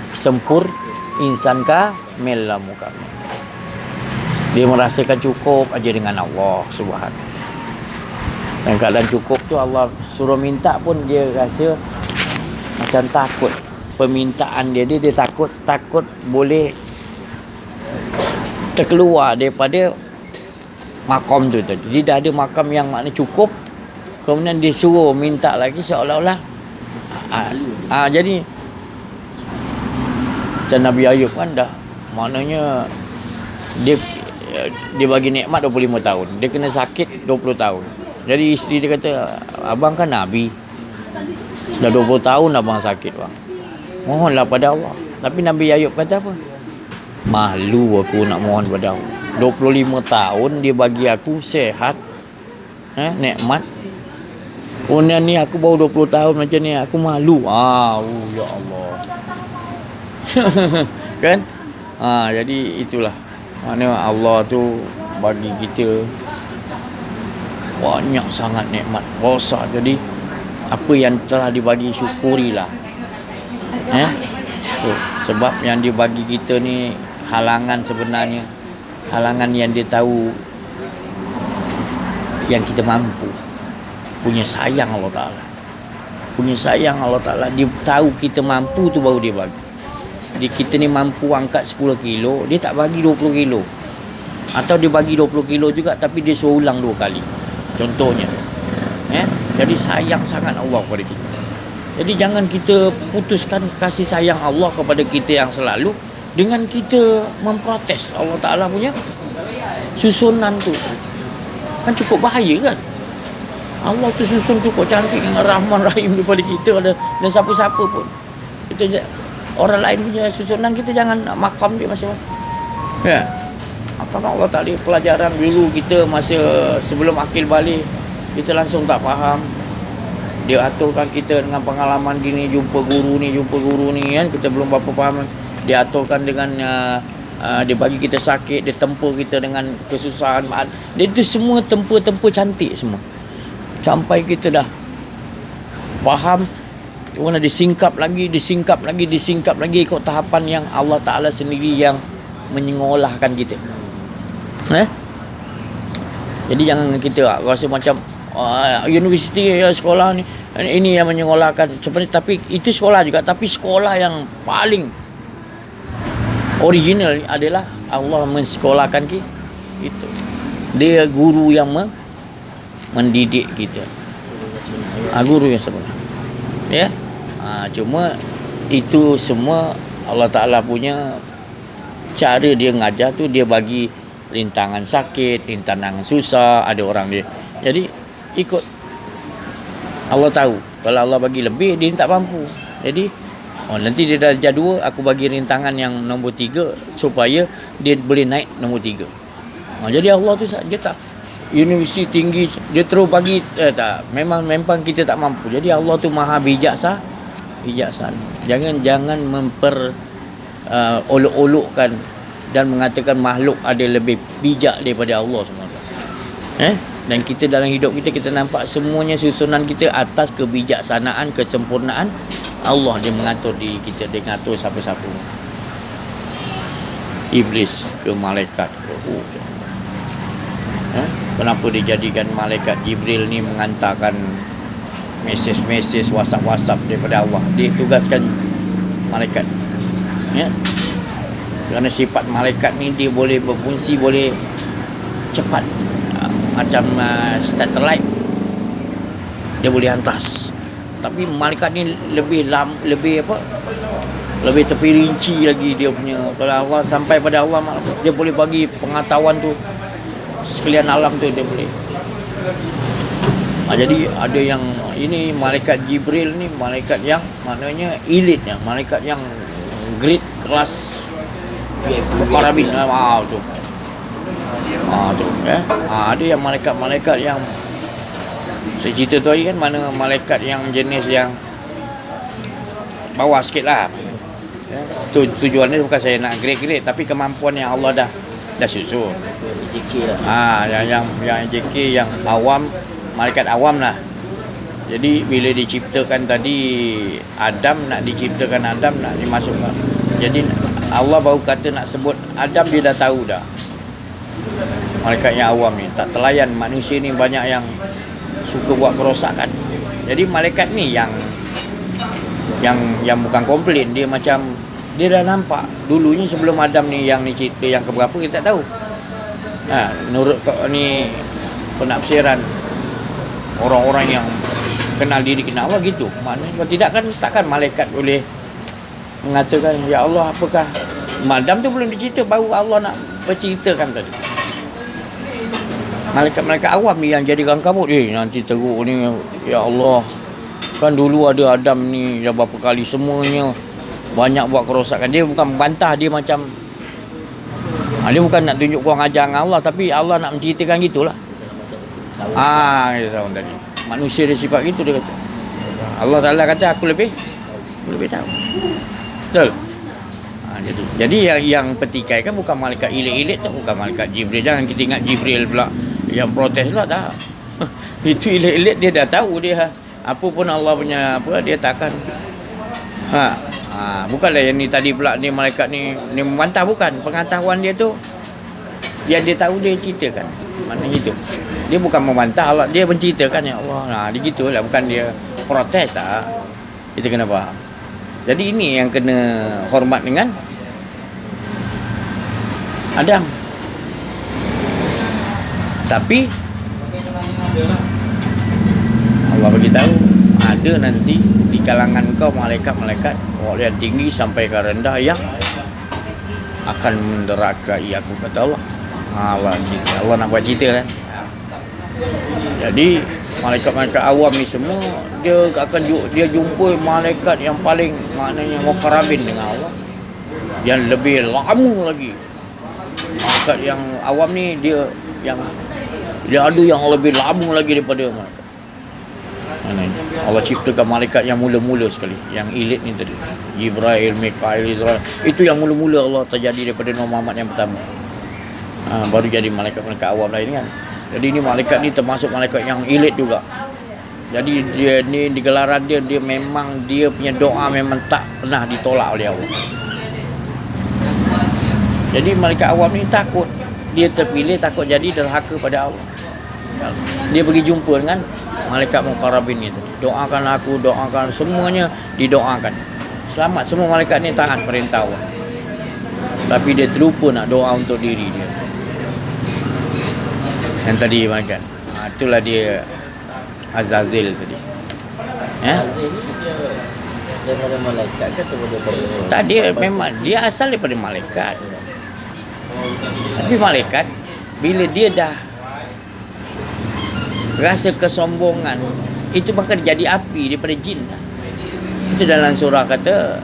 insan kamil lah muka. Dia merasakan cukup aja dengan Allah Subhanahu. Dan keadaan cukup tu Allah suruh minta pun dia rasa macam takut. Permintaan dia takut boleh terkeluar daripada makam tu tadi. Dia dah ada makam yang makna cukup, kemudian dia suruh minta lagi seolah-olah jadi macam Nabi Ayub kan dah, maknanya dia bagi nikmat 25 tahun, dia kena sakit 20 tahun. Jadi isteri dia kata, abang kan Nabi, dah 20 tahun abang sakit bang, mohonlah pada Allah. Tapi Nabi Ayub kata apa? Malu aku nak mohon pada Allah. 25 tahun dia bagi aku sehat, nikmat. Kemudian ni aku baru 20 tahun macam ni, aku malu. Ya Allah. Kan? Jadi itulah. Maknanya Allah tu bagi kita banyak sangat nikmat, rasa. Jadi apa yang telah dibagi syukurilah. Sebab yang dibagi kita ni halangan sebenarnya, halangan yang dia tahu yang kita mampu. Punya sayang Allah Ta'ala. Punya sayang Allah Ta'ala. Dia tahu kita mampu tu baru dia bagi. Jadi kita ni mampu angkat 10 kilo, dia tak bagi 20 kilo. Atau dia bagi 20 kilo juga tapi dia suruh ulang 2 kali. Contohnya. Jadi sayang sangat Allah kepada kita. Jadi jangan kita putuskan kasih sayang Allah kepada kita yang selalu dengan kita memprotes Allah Ta'ala punya susunan tu. Kan cukup bahaya kan. Allah tu susun cukup cantik dengan Rahman Rahim daripada kita dan siapa-siapa pun. Kita orang lain punya susunan, kita jangan nak makam dia masing-masing. Ya. Kalau Allah Ta'ala pelajaran dulu kita masa sebelum akil balik, kita langsung tak faham. Dia aturkan kita dengan pengalaman gini, jumpa guru ni kan, kita belum berapa faham. Dia aturkan dengan dia bagi kita sakit, dia tempur kita dengan kesusahan. Dia itu semua tempur-tempur cantik semua. Sampai kita dah faham, mana disingkap lagi ikut tahapan yang Allah Ta'ala sendiri yang menyengolahkan kita. Jadi jangan kita rasa macam universiti sekolah ni ini yang menyengolahkan sebenarnya, tapi itu sekolah juga, tapi sekolah yang paling original adalah Allah mensekolahkan kita. Itu dia guru yang mendidik kita, guru yang sebenar, ya. Cuma itu semua Allah Ta'ala punya cara dia ngajar tu, dia bagi rintangan sakit, rintangan susah, ada orang dia. Jadi ikut Allah tahu. Kalau Allah bagi lebih, dia tak mampu. Jadi nanti dia darjah 2, aku bagi rintangan yang nombor 3 supaya dia boleh naik nombor 3. Jadi Allah tu dia tak universiti tinggi, dia terus bagi tak. Memang kita tak mampu. Jadi Allah tu maha bijaksana. Jangan olok-olokkan dan mengatakan makhluk ada lebih bijak daripada Allah SWT. Dan kita dalam hidup kita nampak semuanya susunan kita atas kebijaksanaan, kesempurnaan Allah. Dia mengatur diri kita, dia mengatur siapa-siapa. Iblis ke malaikat ke kenapa dijadikan malaikat Jibril ni mengantarkan mesej-mesej WhatsApp daripada Allah. Dia tugaskan malaikat, kerana sifat malaikat ni dia boleh berfungsi, boleh cepat, macam satellite, dia boleh hantas. Tapi malaikat ni lebih terperinci lagi dia punya. Kalau Allah sampai pada Allah, dia boleh bagi pengetahuan tu sekalian alam tu, dia boleh. Jadi ada yang ini malaikat Jibril ni malaikat yang maknanya elite, malaikat yang grade kelas Karabin. Tu. Ada yang malaikat yang saya cerita tu hari kan, mana malaikat yang jenis yang bawah sikit lah. Tujuannya bukan saya nak grade, tapi kemampuan yang Allah dah susun. Yang JK yang awam, malaikat awam lah. Jadi bila diciptakan tadi Adam, nak dimasukkan. Jadi Allah baru kata nak sebut Adam, dia dah tahu dah. Malaikat yang awam ni tak telayan. Manusia ni banyak yang suka buat kerosakan. Jadi malaikat ni yang bukan komplain, dia macam dia dah nampak dulunya sebelum Adam ni, yang ni cerita yang keberapa kita tak tahu. Menurut ni penafsiran orang-orang yang kenal diri, kenal Allah gitu. Maknanya kalau tidak kan takkan malaikat boleh mengatakan, ya Allah, apakah Adam tu belum dicerita, baru Allah nak berceritakan tadi. Malaikat-malaikat awam ni yang jadi rangkabut, nanti teruk ni, ya Allah, kan dulu ada Adam ni dah berapa kali semuanya banyak buat kerosakan. Dia bukan membantah, dia macam dia bukan nak tunjuk kurang ajar dengan Allah, tapi Allah nak menceritakan gitulah. Kita tadi manusia dia sifat gitu, dia kata. Allah Ta'ala kata aku lebih tahu. Betul. Jadi yang petikai kan bukan malaikat ilik-ilik tu, bukan malaikat Jibril. Jangan kita ingat Jibril pula yang protes pula, tak. Itu ilik-ilik, dia dah tahu dia apa pun Allah punya dia takkan. Bukanlah yang ni tadi pula ni malaikat ni membantah, bukan. Pengetahuan dia tu yang dia tahu, dia ceritakan. Maknanya itu. Dia bukan membantah Allah, dia menceritakan, ya Allah. Dia gitulah, bukan dia protes tak. Kita kena faham. Jadi ini yang kena hormat dengan Adam. Tapi Allah bagi tahu ada nanti di kalangan kau malaikat-malaikat yang tinggi sampai ke rendah yang akan menderakai aku, kata Allah. Allah cerita, Allah nak buat cerita kan. Jadi malaikat-malaikat awam ni semua dia jumpa malaikat yang paling maknanya mukarrabin dengan Allah, yang lebih lama lagi. Malaikat yang awam ni dia ada yang lebih lama lagi daripada malaikat. Allah ciptakan malaikat yang mula-mula sekali, yang elit ni tadi, Jibril, Mikail, Israel. Itu yang mula-mula Allah terjadi daripada Nabi Muhammad yang pertama. Baru jadi malaikat-malaikat awam lain kan. Jadi ni malaikat ni termasuk malaikat yang elit juga. Jadi dia ni di gelaran dia memang dia punya doa memang tak pernah ditolak oleh Allah. Jadi malaikat awam ni takut dia terpilih, takut jadi derhaka pada Allah. Dia pergi jumpa dengan malaikat mukarrabin itu. Doakan aku, doakan, semuanya didoakan. Selamat, semua malaikat ni taat perintah Allah. Tapi dia terlupa nak doa untuk diri dia. Yang tadi malaikat. Itulah dia Azazil tadi. Azazil ni dia daripada malaikat ke daripada? Tak, dia memang dia asal daripada malaikat. Tapi malaikat bila dia dah rasa kesombongan, itu maka jadi api daripada jin. Itu dalam surah kata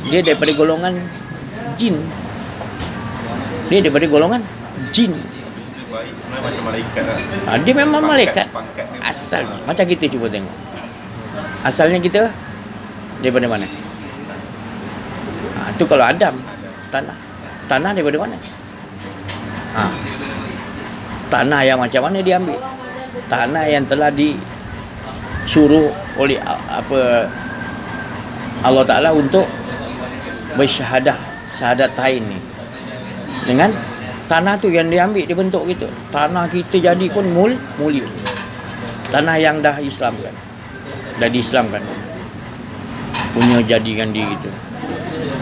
dia daripada golongan jin. Dia daripada golongan jin. Sebenarnya macam malaikat lah. Dia memang malaikat Pangkat dia. asalnya. Macam kita cuba tengok. Asalnya kita daripada mana? Itu kalau Adam, tanah. Tanah daripada mana? Tanah yang macam mana dia ambil? Tanah yang telah disuruh oleh Allah Ta'ala untuk bersyahadah, syahadatain ni. Dengan tanah tu yang dia ambil, dia bentuk kita. Tanah kita jadi pun mulia. Tanah yang dah Islamkan, dah diislamkan, punya jadikan diri kita.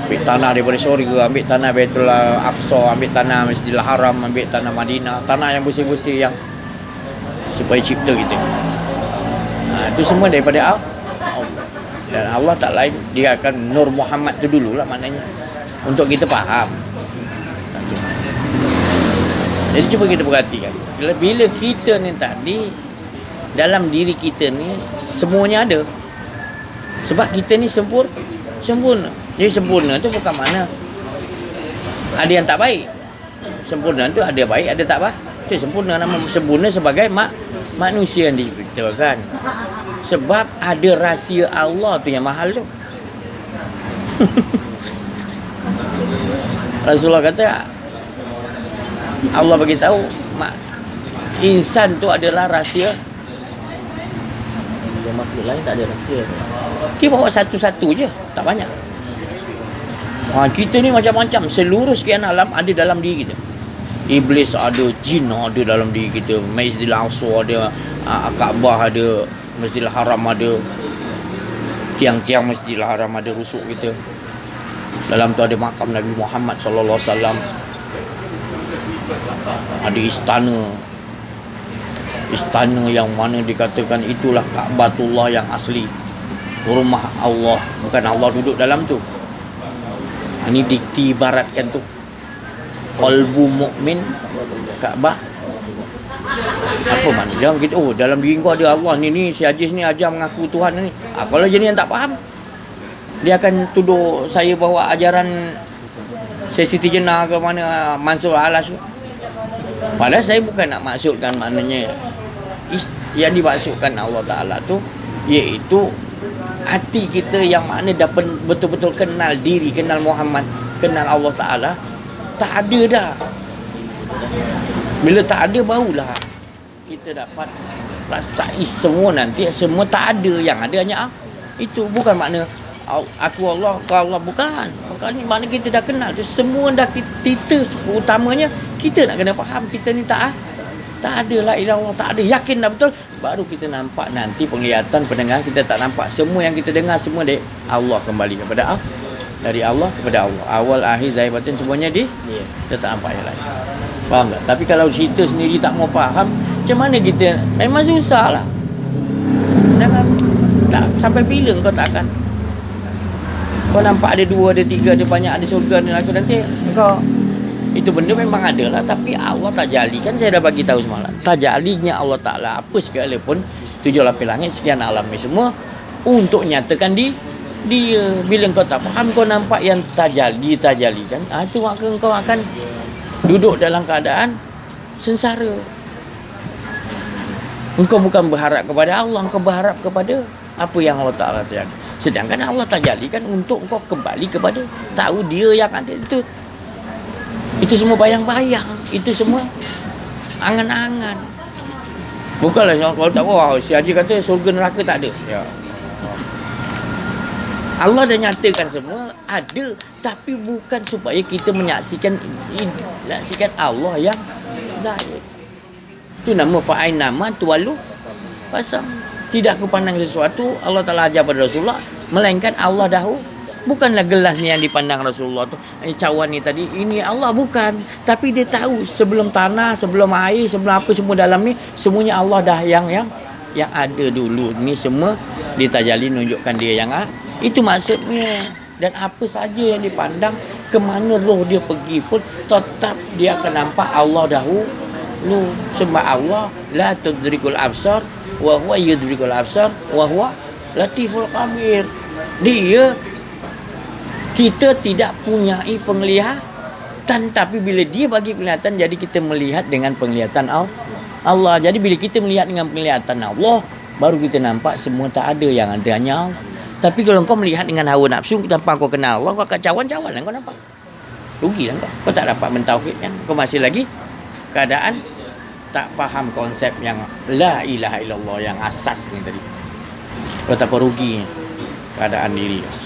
Ambil tanah daripada syurga, ambil tanah Baitul Aqsa, ambil tanah Masjidil Haram, ambil tanah Madinah, tanah yang bersih-bersih yang supaya cipta kita. Itu semua daripada Allah. Dan Allah tak lain, dia akan Nur Muhammad tu dululah maknanya, untuk kita faham. Jadi cuba kita perhatikan, bila kita ni tadi dalam diri kita ni semuanya ada. Sebab kita ni sempurna. Jadi sempurna tu bukan mana ada yang tak baik. Sempurna tu ada baik, ada tak baik. Itu sempurna, nama sempurna sebagai manusia yang diciptakan. Sebab ada rahsia Allah tu yang mahal tu. Rasulullah kata, Allah bagi tahu insan tu adalah rahsia. Yang makhluk lain tak ada rahsia. Dia bawa satu-satu je, tak banyak. Kita ni macam-macam, seluruh sekian alam ada dalam diri kita. Iblis ada, jin ada dalam diri kita, Masjidil Aqsa ada, Kaabah ada, Masjidil Haram ada, tiang-tiang Masjidil Haram ada rusuk kita. Dalam tu ada makam Nabi Muhammad sallallahu alaihi wasallam. Ada istana yang mana dikatakan itulah Kaabatullah yang asli, rumah Allah, bukan Allah duduk dalam tu. Ini diibaratkan tu qalbu mukmin Kaabah. Apa makna? Jangan kita dalam diri kau ada Allah ni si Aziz ni ajar mengaku Tuhan ni. Kalau jenis yang tak faham, dia akan tuduh saya bawa ajaran Siti Jenah ke mana Mansur Alas tu. Padahal saya bukan nak maksudkan maknanya yang dimaksudkan Allah Ta'ala tu iaitu hati kita yang mana dah betul-betul kenal diri, kenal Muhammad, kenal Allah Ta'ala. Tak ada dah. Bila tak ada barulah kita dapat rasai semua nanti. Semua tak ada, yang ada hanya itu. Bukan makna aku Allah, kau Allah, bukan. Bukan ni makna kita dah kenal tu. Semua dah kita utamanya kita nak kena faham kita ni tak ada la ilaha illallah, tak ada, yakin dah betul, baru kita nampak nanti penglihatan, pendengaran kita tak nampak. Semua yang kita dengar semua dari Allah, kembali kepada Allah, dari Allah kepada Allah. Awal, akhir, zahir, batin semuanya kita tak nampak yang lain. Faham tak? Tapi kalau kita sendiri tak mau faham, macam mana kita? Memang susah lah. Jangan tak, sampai bila kau tak akan Kau nampak ada 2, ada 3, ada banyak, ada surga, ada neraka, nanti kau itu benda memang ada lah, tapi Allah tak jalikan. Saya dah bagi tahu semalam, tak jalinya Allah Ta'ala apa segala pun 7 lapis langit sekian alam ni semua untuk nyatakan dia. Bila kau tak faham, kau nampak yang tajalikan, itu maka kau akan duduk dalam keadaan sengsara. Engkau bukan berharap kepada Allah, engkau berharap kepada apa yang Allah Ta'ala tahu. Sedangkan Allah tajalikan untuk engkau kembali kepada tahu dia yang ada itu. Itu semua bayang-bayang, itu semua angan-angan. Bukanlah kalau tak wah si Haji kata surga neraka tak ada. Ya. Allah dah nyatakan semua ada, tapi bukan supaya kita menyaksikan Allah yang zahir. Itu nama fa'ain nama tuwalu pasam. Tidak kepandang sesuatu Allah Ta'ala ajar pada Rasulullah, melainkan Allah dahulu. Bukanlah gelas ni yang dipandang Rasulullah tu, cawan ni tadi, ini Allah bukan. Tapi dia tahu sebelum tanah, sebelum air, sebelum apa semua dalam ni, semuanya Allah dah yang ada dulu. Ni semua ditajali nunjukkan dia yang ada. Itu maksudnya. Dan apa saja yang dipandang, kemana roh dia pergi pun tetap dia akan nampak Allah dahulu. Sebab Allah la tudrikul absar wa huwa yudrikul absar wa huwa latiful khabir. Dia, kita tidak punyai penglihatan, tapi bila dia bagi penglihatan, jadi kita melihat dengan penglihatan Allah. Jadi bila kita melihat dengan penglihatan Allah, baru kita nampak semua tak ada, yang adanya Allah. Tapi kalau kau melihat dengan hawa nafsu tanpa kau kenal Allah, kau akan cawan-cawan lah kau nampak. Rugilah kau tak dapat mentauhidkan. Kau masih lagi keadaan tak faham konsep yang la ilaha illallah yang asas ni tadi. Betapa ruginya keadaan diri kau.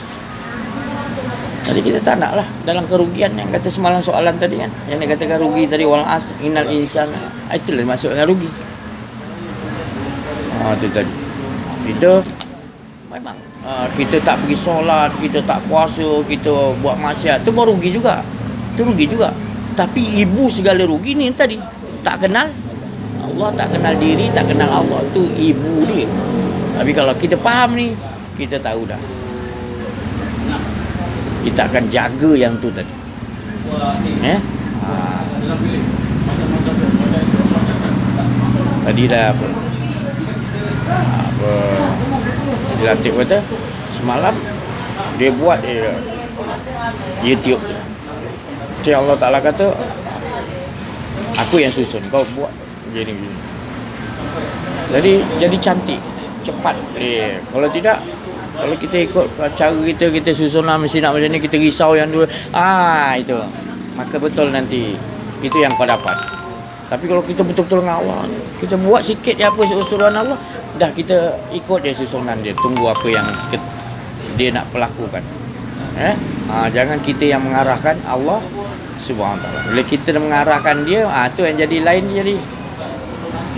Jadi kita tak nak lah dalam kerugian yang kata semalam soalan tadi kan, yang dia katakan rugi tadi, wal as innal insana, itulah maksudnya rugi. Itu tadi kita memang kita tak pergi solat, kita tak puasa, kita buat maksiat, tu baru rugi juga. Itu rugi juga. Tapi ibu segala rugi ni tadi, tak kenal Allah, tak kenal diri, tak kenal Allah, tu ibu dia. Tapi kalau kita faham ni, kita tahu dah, kita akan jaga yang tu tadi. Tadi dah apa dilatih kata semalam dia buat YouTube tu. Jadi Allah Ta'ala kata aku yang susun, kau buat gini. Jadi cantik, cepat dia. Kalau tidak, kalau kita ikut cara kita susun lah mesti nak macam ni, kita risau yang dua, itu maka betul nanti itu yang kau dapat. Tapi kalau kita betul-betul ngawal, kita buat sikit je apa usulan Allah, dah kita ikut dia susunan dia, tunggu apa yang dia nak pelakukan. Jangan kita yang mengarahkan Allah Subhanahu Wa Taala. Bila kita mengarahkan dia, tu yang jadi lain. Jadi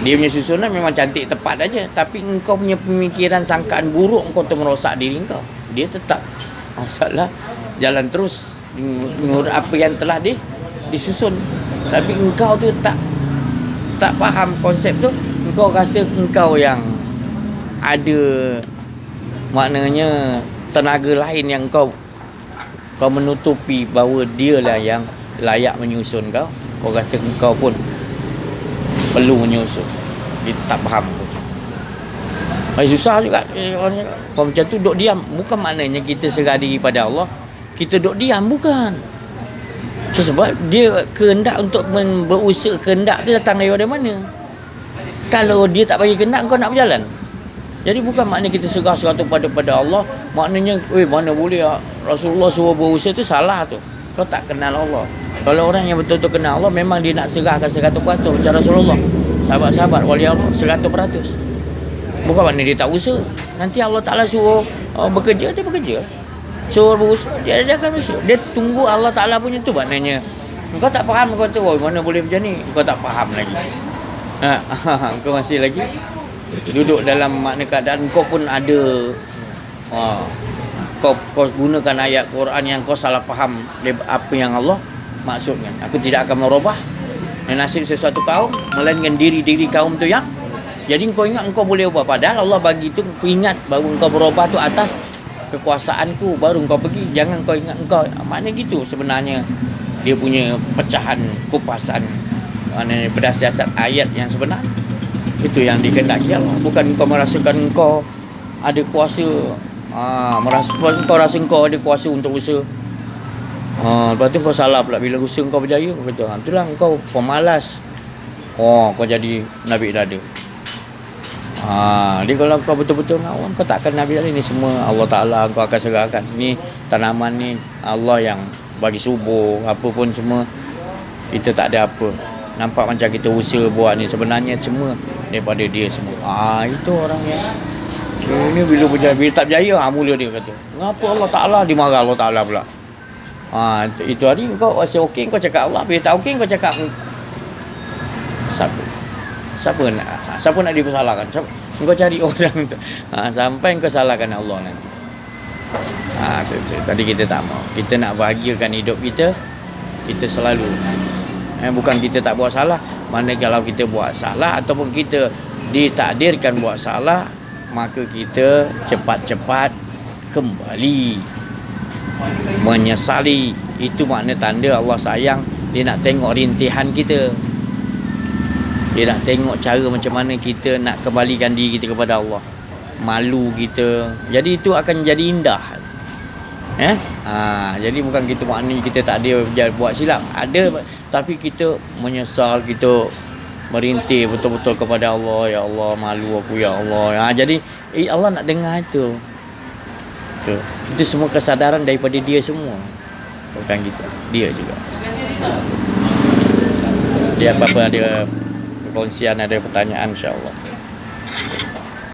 dia punya susunan memang cantik, tepat aja, tapi engkau punya pemikiran sangkaan buruk, engkau tu merosak diri engkau. Dia tetap masalah jalan terus menurut apa yang telah disusun. Tapi engkau tu tak faham konsep tu, engkau rasa engkau yang ada, maknanya tenaga lain yang kau menutupi bahawa dialah yang layak menyusun kau. Kau kata engkau pun perlu menyusun. Dia tak faham. Susah juga. Kau macam tu duduk diam, bukan maknanya kita serah diri pada Allah, kita duduk diam, bukan. Sebab dia kehendak untuk berusaha, kehendak tu datang daripada mana? Kalau dia tak bagi kehendak, kau nak berjalan. Jadi bukan maknanya kita serah 100% pada Allah, maknanya mana boleh Rasulullah suruh berusaha, tu salah tu. Kau tak kenal Allah. Kalau orang yang betul-betul kenal Allah, memang dia nak serahkan 100% macam Rasulullah, sahabat-sahabat wali Allah 100%. Bukan maknanya dia tak usaha. Nanti Allah Ta'ala suruh bekerja, dia bekerja. Suruh berusaha, dia akan berusaha. Dia tunggu Allah Ta'ala punya tu maknanya. Kau tak faham, kau tu mana boleh macam ni, kau tak faham lagi. Kau masih lagi duduk dalam makna keadaan kau pun ada kau gunakan ayat Quran yang kau salah faham apa yang Allah maksudkan. Aku tidak akan merubah nasib sesuatu kaum melainkan diri kaum tu yang, jadi kau ingat kau boleh ubah, padahal Allah bagi tu ingat bahawa kau berubah tu atas kekuasaanku baru kau pergi, jangan kau ingat engkau. Maknanya gitu sebenarnya dia punya pecahan kupasan, maknanya berdasarkan ayat yang sebenar. Itu yang dikehendaki Allah. Bukan kau merasakan kau ada kuasa, kau rasa kau ada kuasa untuk usaha. Lepas tu kau salah pula bila usaha kau berjaya. Kau kata, itulah kau pemalas. Kau jadi Nabi dada. Dia kalau kau betul-betul ngawam, kau takkan Nabi dada. Ni semua Allah Ta'ala kau akan serahkan. Ni tanaman ni Allah yang bagi subur, apa pun semua. Kita tak ada apa. Nampak macam kita usaha buat ni, sebenarnya semua daripada dia semua. Itu orang yang ini bila berjaya, bila tak berjaya, mula dia kata, ngapa Allah Ta'ala, dia marah Allah Ta'ala pula. Itu hari kau rasa okey, kau cakap Allah. Bila tak okey, kau cakap siapa nak dipersalahkan? Kau cari orang tu. Sampai kau salahkan Allah nanti. Tadi kita tak mau. Kita nak bahagiakan hidup kita. Kita selalu bukan kita tak buat salah. Mana kalau kita buat salah ataupun kita ditakdirkan buat salah, maka kita cepat-cepat kembali menyesali. Itu makna tanda Allah sayang. Dia nak tengok rintihan kita. Dia nak tengok cara macam mana kita nak kembalikan diri kita kepada Allah. Malu kita. Jadi itu akan jadi indah. Jadi bukan kita maknanya kita tak ada buat silap. Ada, tapi kita menyesal, kita merintih betul-betul kepada Allah. Ya Allah, malu aku ya Allah. Jadi Allah nak dengar itu. Itu semua kesadaran daripada dia semua. Bukan kita, dia juga. Dia apa-apa ada perkongsian, ada pertanyaan, insya-Allah.